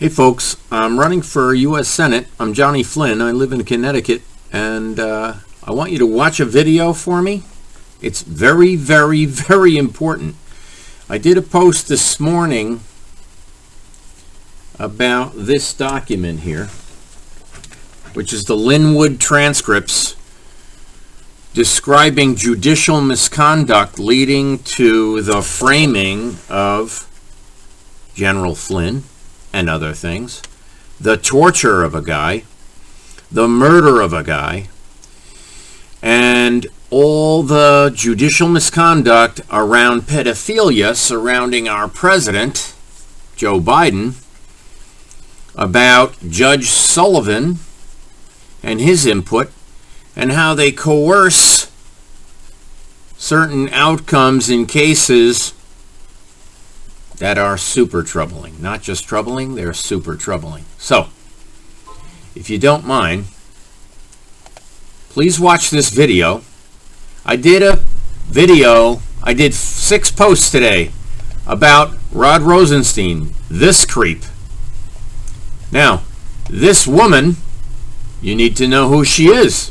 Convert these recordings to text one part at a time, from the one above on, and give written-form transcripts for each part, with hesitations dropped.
Hey folks, I'm running for U.S. Senate. I'm Johnny Flynn. I live in Connecticut, and I want you to watch a video for me. It's very, very, very important. I did a post this morning about this document here, which is the Linwood transcripts describing judicial misconduct leading to the framing of General Flynn and other things, the torture of a guy, the murder of a guy, and all the judicial misconduct around pedophilia surrounding our president, Joe Biden, about Judge Sullivan and his input, and how they coerce certain outcomes in cases that are super troubling. Not just troubling, they're super troubling. So, if you don't mind, please watch this video. I did 6 posts today about Rod Rosenstein, this creep. Now, this woman, you need to know who she is.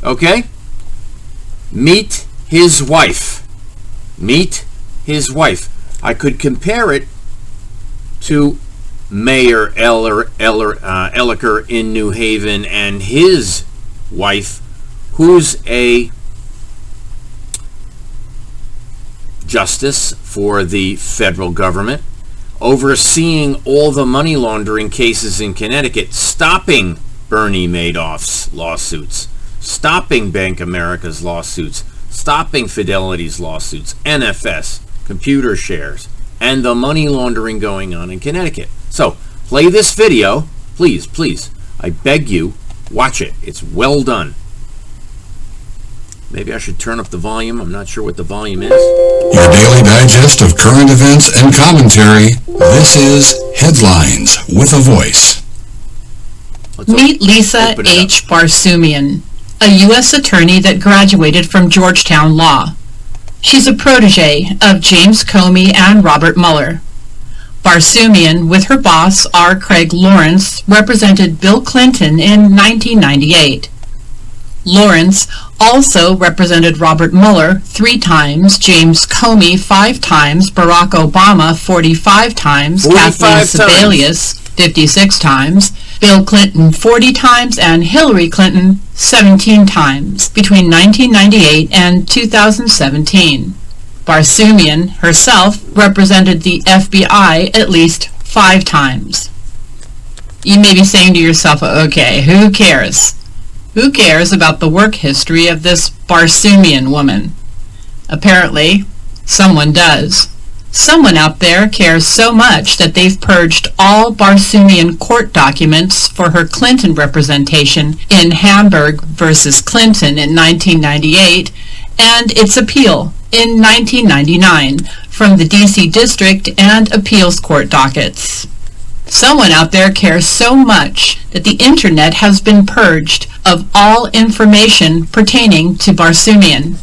Okay? Meet his wife. Meet his wife. I could compare it to Mayor Elliker in New Haven and his wife, who's a justice for the federal government, overseeing all the money laundering cases in Connecticut, stopping Bernie Madoff's lawsuits, stopping Bank America's lawsuits, stopping Fidelity's lawsuits, NFS, computer shares, and the money laundering going on in Connecticut. So, play this video. Please, please. I beg you, watch it. It's well done. Maybe I should turn up the volume. I'm not sure what the volume is. Your daily digest of current events and commentary. This is Headlines with a Voice. Meet Lesa H Barsoomian, a U.S. attorney that graduated from Georgetown Law. She's a protege of James Comey and Robert Mueller. Barsoomian, with her boss R. Craig Lawrence, represented Bill Clinton in 1998. Lawrence also represented Robert Mueller 3 times, James Comey 5 times, Barack Obama 45 times, Kathleen Sebelius 56 times, Bill Clinton 40 times, and Hillary Clinton 17 times between 1998 and 2017. Barsoomian herself represented the FBI at least 5 times. You may be saying to yourself, okay, who cares? Who cares about the work history of this Barsoomian woman? Apparently, someone does. Someone out there cares so much that they've purged all Barsoomian court documents for her Clinton representation in Hamburg versus Clinton in 1998 and its appeal in 1999 from the D.C. District and Appeals Court dockets. Someone out there cares so much that the Internet has been purged of all information pertaining to Barsoomian.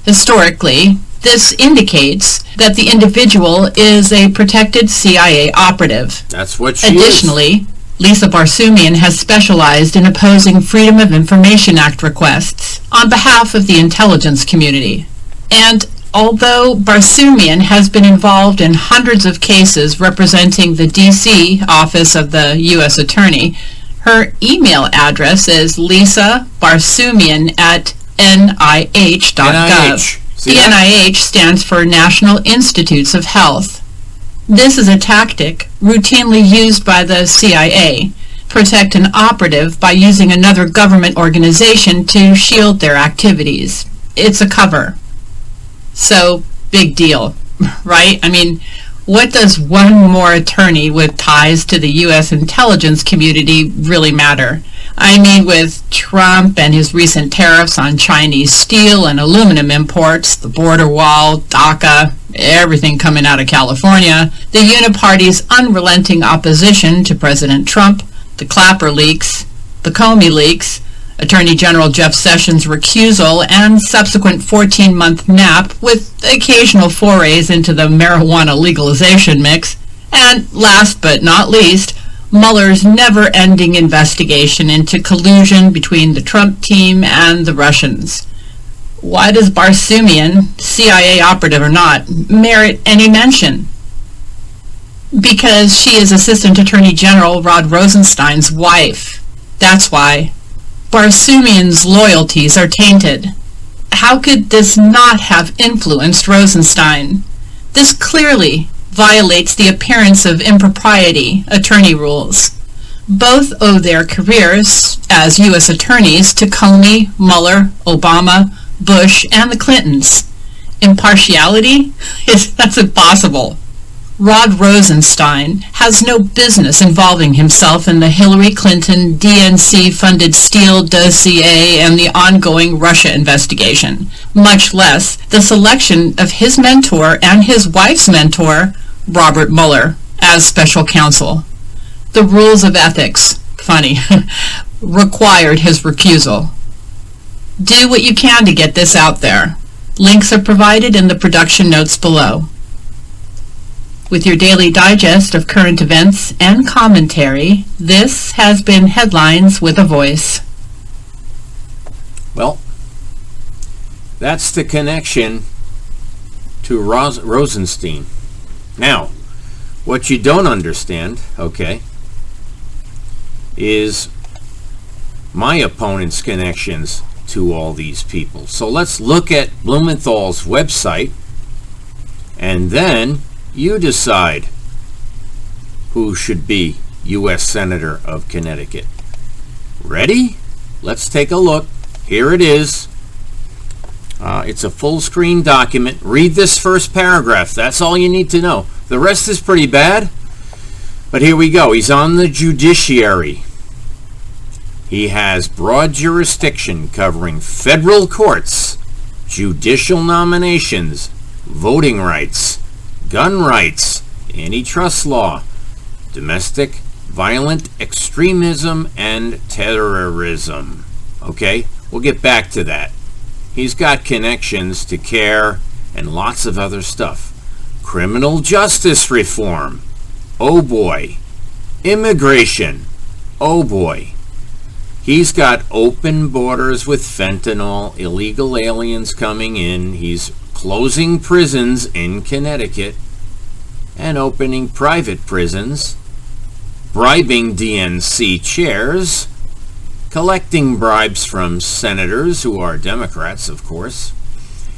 Historically, this indicates that the individual is a protected CIA operative. That's what she Additionally, Lesa Barsoomian has specialized in opposing Freedom of Information Act requests on behalf of the intelligence community. And although Barsoomian has been involved in hundreds of cases representing the D.C. office of the U.S. Attorney, her email address is lesabarsoomian@nih.gov. The NIH stands for National Institutes of Health. This is a tactic routinely used by the CIA, protect an operative by using another government organization to shield their activities. It's a cover. So, big deal, right? I mean, what does one more attorney with ties to the U.S. intelligence community really matter? I mean, with Trump and his recent tariffs on Chinese steel and aluminum imports, the border wall, DACA, everything coming out of California, the Uniparty's unrelenting opposition to President Trump, the Clapper leaks, the Comey leaks, Attorney General Jeff Sessions' recusal and subsequent 14-month nap with occasional forays into the marijuana legalization mix, And last but not least, Mueller's never-ending investigation into collusion between the Trump team and the Russians. Why does Barsoomian, CIA operative or not, merit any mention? Because she is Assistant Attorney General Rod Rosenstein's wife. That's why. Barsoomian's loyalties are tainted. How could this not have influenced Rosenstein? This clearly violates the appearance of impropriety attorney rules. Both owe their careers as U.S. attorneys to Comey, Mueller, Obama, Bush, and the Clintons. Impartiality? That's impossible. Rod Rosenstein has no business involving himself in the Hillary Clinton DNC-funded Steele dossier and the ongoing Russia investigation, much less the selection of his mentor and his wife's mentor, Robert Mueller, as special counsel. The rules of ethics, funny, required his recusal. Do what you can to get this out there. Links are provided in the production notes below. With your daily digest of current events and commentary, this has been Headlines with a Voice. Well, that's the connection to Rosenstein. Now, what you don't understand, okay, is my opponent's connections to all these people. So let's look at Blumenthal's website, and then you decide who should be U.S. Senator of Connecticut. Ready? Let's take a look. Here it is. It's a full-screen document. Read this first paragraph. That's all you need to know. The rest is pretty bad, but here we go. He's on the Judiciary. He has broad jurisdiction covering federal courts, judicial nominations, voting rights, gun rights, antitrust law, domestic violent extremism, and terrorism. Okay, we'll get back to that. He's got connections to CARE and lots of other stuff. Criminal justice reform. Oh boy. Immigration. Oh boy. He's got open borders with fentanyl, illegal aliens coming in. He's closing prisons in Connecticut and opening private prisons, bribing DNC chairs, collecting bribes from senators who are Democrats, of course.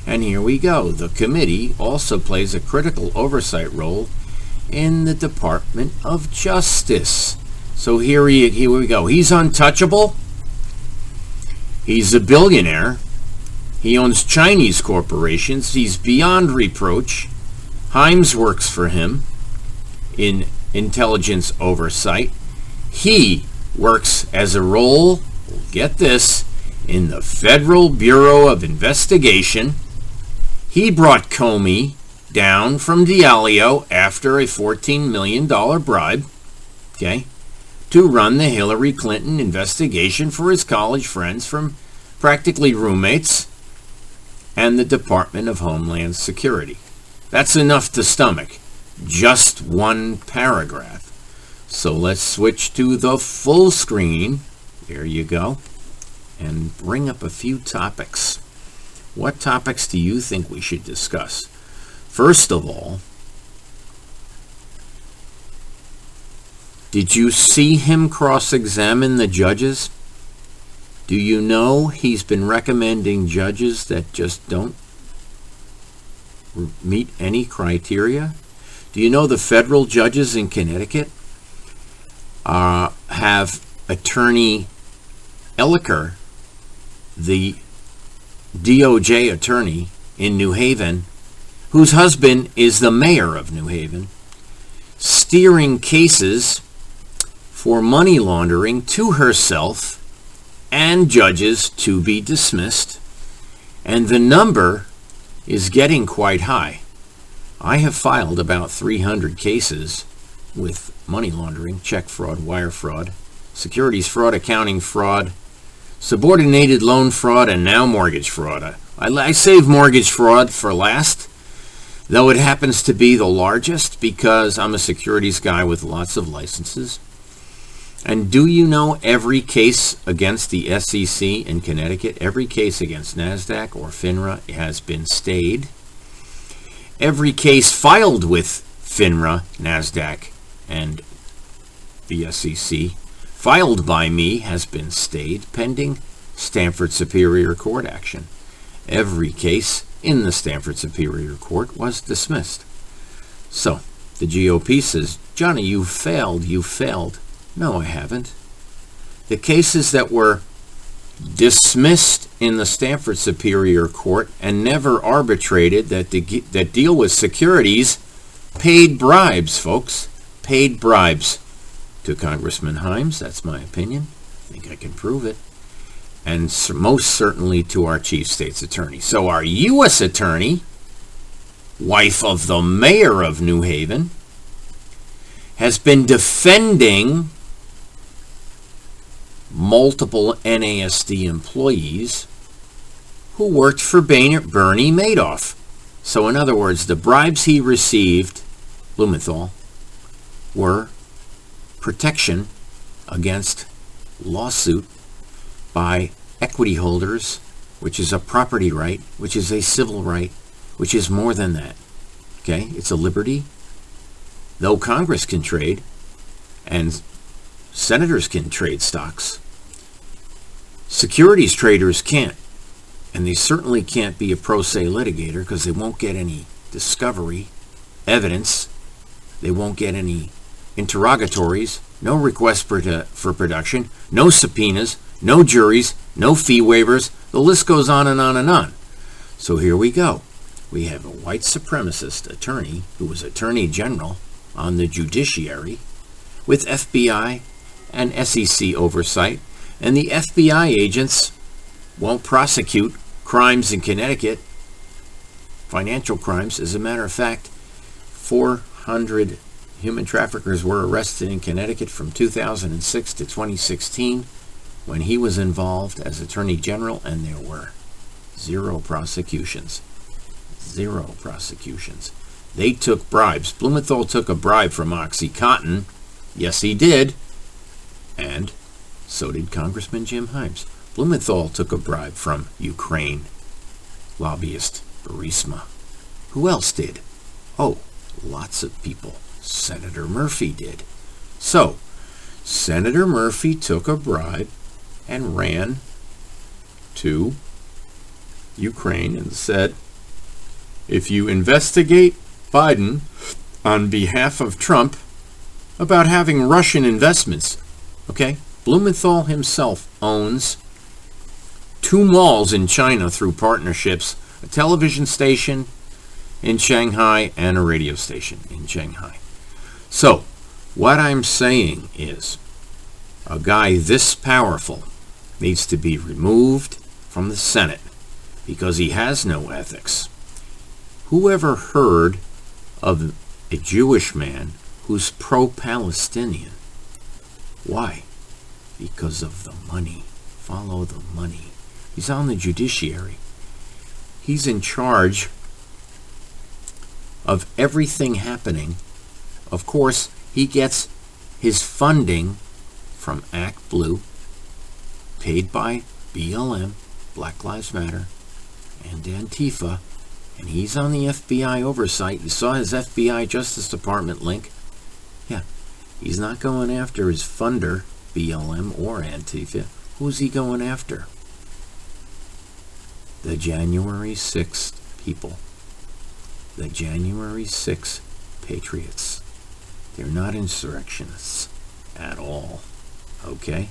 And here we go. The committee also plays a critical oversight role in the Department of Justice. So here we go. He's untouchable. He's a billionaire. He owns Chinese corporations. He's beyond reproach. Himes works for him in intelligence oversight. He works as a role, get this, in the Federal Bureau of Investigation. He brought Comey down from Diallo after a $14 million bribe, okay, to run the Hillary Clinton investigation for his college friends from practically roommates and the Department of Homeland Security. That's enough to stomach just one paragraph. So let's switch to the full screen. There you go. And bring up a few topics. What topics do you think we should discuss? First of all, did you see him cross-examine the judges? Do you know he's been recommending judges that just don't meet any criteria? Do you know the federal judges in Connecticut have Attorney Elliker, the DOJ attorney in New Haven, whose husband is the mayor of New Haven, steering cases for money laundering to herself and judges to be dismissed, and the number is getting quite high. I have filed about 300 cases with money laundering, check fraud, wire fraud, securities fraud, accounting fraud, subordinated loan fraud, and now mortgage fraud. I save mortgage fraud for last. though it happens to be the largest because I'm a securities guy with lots of licenses. And do you know every case against the SEC in Connecticut, every case against NASDAQ or FINRA has been stayed. Every case filed with FINRA, NASDAQ, and the SEC, filed by me, has been stayed pending Stamford Superior Court action. Every case in the Stamford Superior Court was dismissed. So, the GOP says, Johnny, you failed. No, I haven't. The cases that were dismissed in the Stamford Superior Court and never arbitrated that deal with securities paid bribes, folks. Paid bribes to Congressman Himes. That's my opinion. I think I can prove it. And most certainly to our chief state's attorney. So our U.S. attorney, wife of the mayor of New Haven, has been defending multiple NASD employees who worked for Bernie Madoff. So in other words, the bribes he received, Blumenthal, were protection against lawsuit by equity holders, which is a property right, which is a civil right, which is more than that. Okay? It's a liberty. Though Congress can trade and senators can trade stocks, securities traders can't. And they certainly can't be a pro se litigator because they won't get any discovery, evidence. They won't get any interrogatories, no request for production, no subpoenas, no juries, no fee waivers. The list goes on and on and on. So here we go. We have a white supremacist attorney who was Attorney General on the Judiciary with FBI and SEC oversight, and the FBI agents won't prosecute crimes in Connecticut, financial crimes. As a matter of fact, 400 human traffickers were arrested in Connecticut from 2006 to 2016 when he was involved as Attorney General, and there were zero prosecutions. Zero prosecutions. They took bribes. Blumenthal took a bribe from OxyContin. Yes, he did. And so did Congressman Jim Himes. Blumenthal took a bribe from Ukraine lobbyist Burisma. Who else did? Oh, lots of people. Senator Murphy did. So, Senator Murphy took a bribe and ran to Ukraine and said, if you investigate Biden on behalf of Trump about having Russian investments, okay? Blumenthal himself owns 2 malls in China through partnerships, a television station in Shanghai and a radio station in Shanghai. So, what I'm saying is, a guy this powerful needs to be removed from the Senate because he has no ethics. Who ever heard of a Jewish man who's pro-Palestinian? Why? Because of the money. Follow the money. He's on the Judiciary. He's in charge of everything happening. Of course, he gets his funding from Act Blue, paid by BLM, Black Lives Matter, and Antifa, and he's on the FBI oversight. You saw his FBI Justice Department link. Yeah, he's not going after his funder, BLM or Antifa. Who's he going after? The January 6th people. The January 6th patriots. They're not insurrectionists at all. Okay?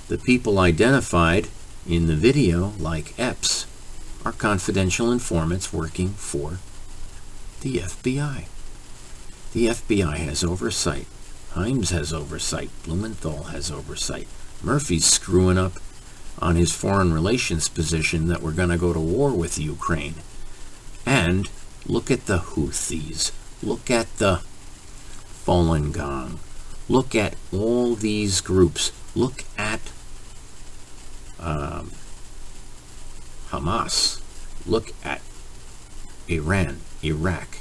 The people identified in the video, like Epps, are confidential informants working for the FBI. The FBI has oversight. Himes has oversight. Blumenthal has oversight. Murphy's screwing up on his foreign relations position that we're going to go to war with Ukraine. And look at the Houthis. Look at the Falun Gong. Look at all these groups. Look at Hamas. Look at Iran, Iraq,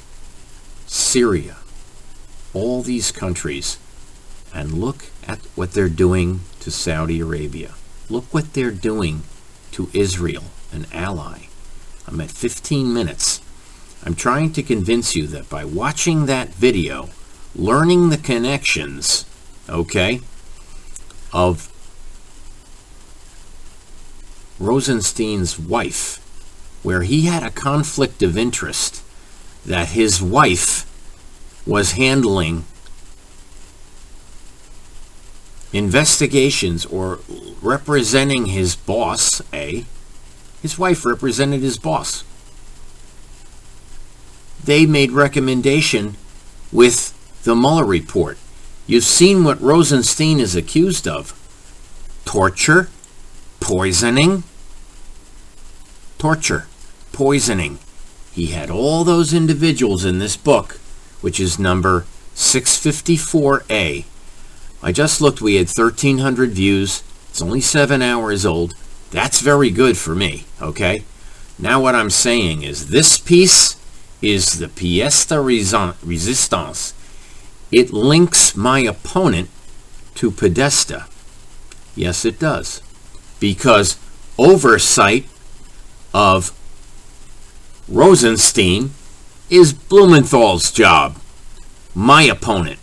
Syria, all these countries, and look at what they're doing to Saudi Arabia. Look what they're doing to Israel, an ally. I'm at 15 minutes. I'm trying to convince you that by watching that video, learning the connections, okay, of Rosenstein's wife, where he had a conflict of interest that his wife was handling investigations or representing his boss, his wife represented his boss. They made recommendation with the Mueller report. You've seen what Rosenstein is accused of. Torture, poisoning. Torture, poisoning. He had all those individuals in this book, which is number 654A. I just looked, we had 1,300 views. It's only 7 hours old. That's very good for me, okay? Now what I'm saying is this piece is the pièce de résistance. It links my opponent to Podesta. Yes, it does. Because oversight of Rosenstein is Blumenthal's job. My opponent.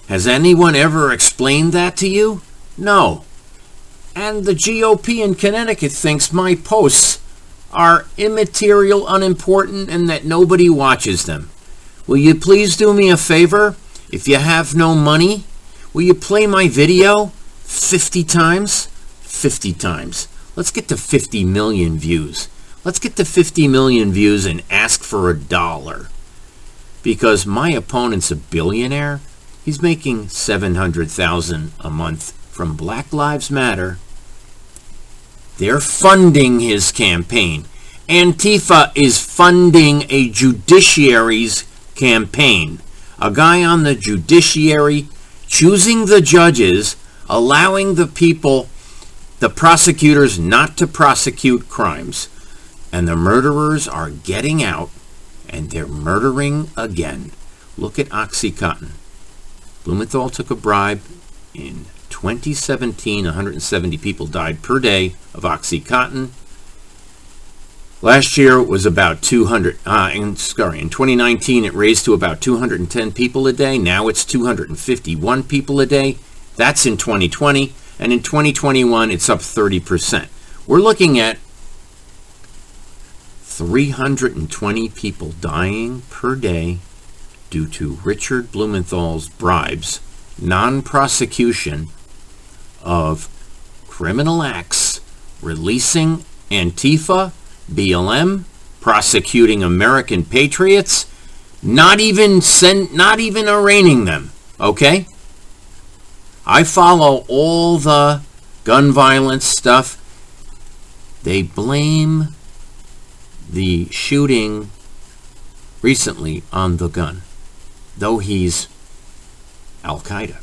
Has anyone ever explained that to you? No. And the GOP in Connecticut thinks my posts are immaterial, unimportant, and that nobody watches them. Will you please do me a favor? If you have no money, will you play my video 50 times? 50 times. Let's get to 50 million views. Let's get to 50 million views and ask for $1. Because my opponent's a billionaire. He's making $700,000 a month from Black Lives Matter. They're funding his campaign. Antifa is funding a judiciary's campaign. A guy on the judiciary choosing the judges, allowing the people, the prosecutors, not to prosecute crimes. And the murderers are getting out, and they're murdering again. Look at OxyContin. Blumenthal took a bribe. In 2017, 170 people died per day of OxyContin. Last year it was about 200. In 2019 it raised to about 210 people a day. Now it's 251 people a day. That's in 2020. And in 2021 it's up 30%. We're looking at 320 people dying per day due to Richard Blumenthal's bribes, non-prosecution of criminal acts, releasing Antifa, BLM, prosecuting American patriots, not even arraigning them, okay? I follow all the gun violence stuff. They blame the shooting recently on the gun, though he's Al-Qaeda.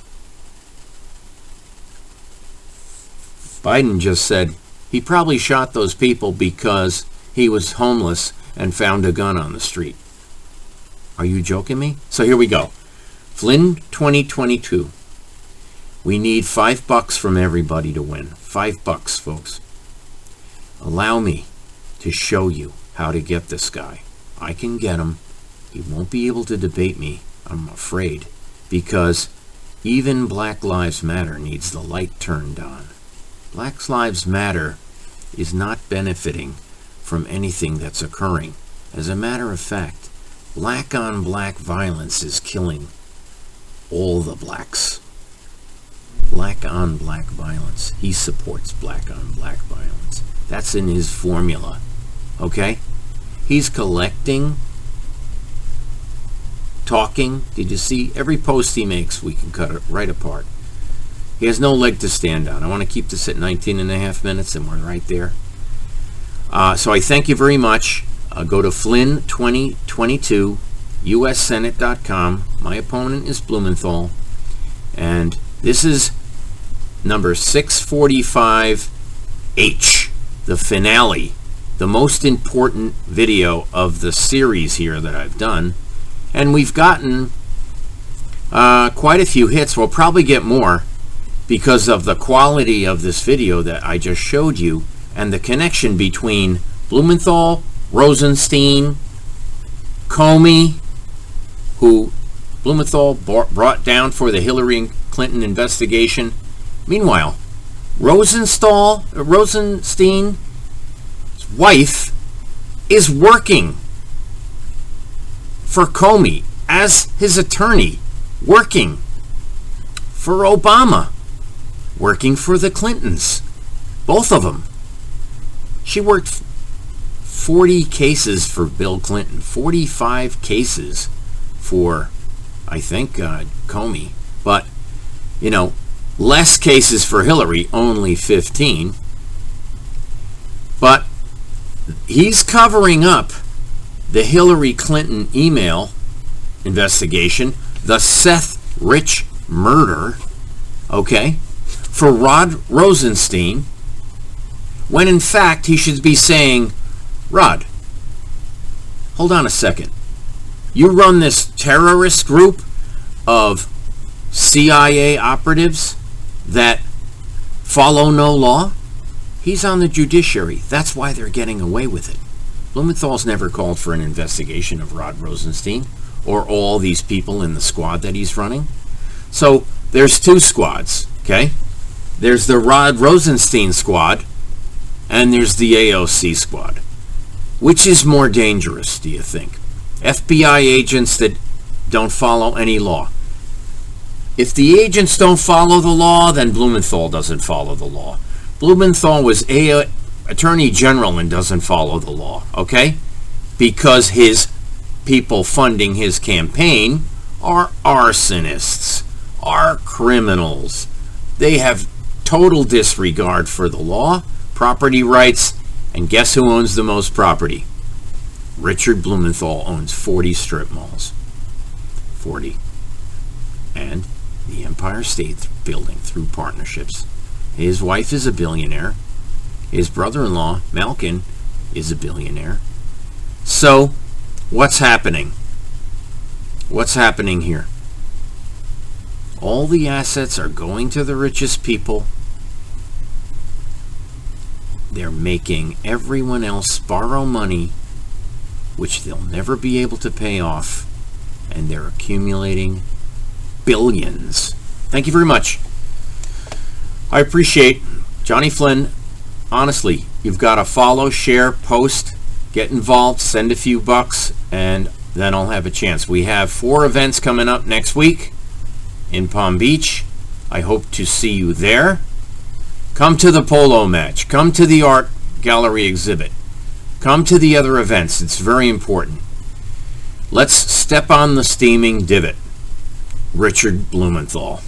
Biden just said he probably shot those people because he was homeless and found a gun on the street. Are you joking me? So here we go. Flynn 2022. We need $5 from everybody to win. $5, folks. Allow me to show you how to get this guy. I can get him. He won't be able to debate me, I'm afraid, because even Black Lives Matter needs the light turned on. Black Lives Matter is not benefiting from anything that's occurring. As a matter of fact, black on black violence is killing all the blacks. Black on black violence. He supports black on black violence. That's in his formula. Okay? He's collecting, talking. Did you see? Every post he makes, we can cut it right apart. He has no leg to stand on. I want to keep this at 19 and a half minutes, and we're right there. So I thank you very much. Go to Flynn 2022, USSenate.com. My opponent is Blumenthal. And this is number 645H, the finale, the most important video of the series here that I've done. And we've gotten quite a few hits. We'll probably get more because of the quality of this video that I just showed you and the connection between Blumenthal, Rosenstein, Comey, who Blumenthal brought down for the Hillary Clinton investigation. Meanwhile, Rosenstein's wife is working for Comey as his attorney, working for Obama, working for the Clintons, both of them. She worked 40 cases for Bill Clinton, 45 cases for, I think, Comey, but, less cases for Hillary, only 15. But he's covering up the Hillary Clinton email investigation, the Seth Rich murder, okay, for Rod Rosenstein, when in fact he should be saying, Rod, hold on a second. You run this terrorist group of CIA operatives that follow no law? He's on the Judiciary. That's why they're getting away with it. Blumenthal's never called for an investigation of Rod Rosenstein or all these people in the squad that he's running. So there's two squads, okay? There's the Rod Rosenstein squad and there's the AOC squad. Which is more dangerous, do you think? FBI agents that don't follow any law. If the agents don't follow the law, then Blumenthal doesn't follow the law. Blumenthal was Attorney General and doesn't follow the law, okay? Because his people funding his campaign are arsonists, are criminals. They have total disregard for the law, property rights, and guess who owns the most property? Richard Blumenthal owns 40 strip malls. 40. And the Empire State Building through partnerships. His wife is a billionaire. His brother-in-law, Malkin, is a billionaire. So, what's happening? What's happening here? All the assets are going to the richest people. They're making everyone else borrow money, which they'll never be able to pay off, and they're accumulating billions. Thank you very much. I appreciate Johnny Flynn. Honestly, you've got to follow, share, post, get involved, send a few bucks, and then I'll have a chance. We have 4 events coming up next week in Palm Beach. I hope to see you there. Come to the polo match. Come to the art gallery exhibit. Come to the other events. It's very important. Let's step on the steaming divot. Richard Blumenthal.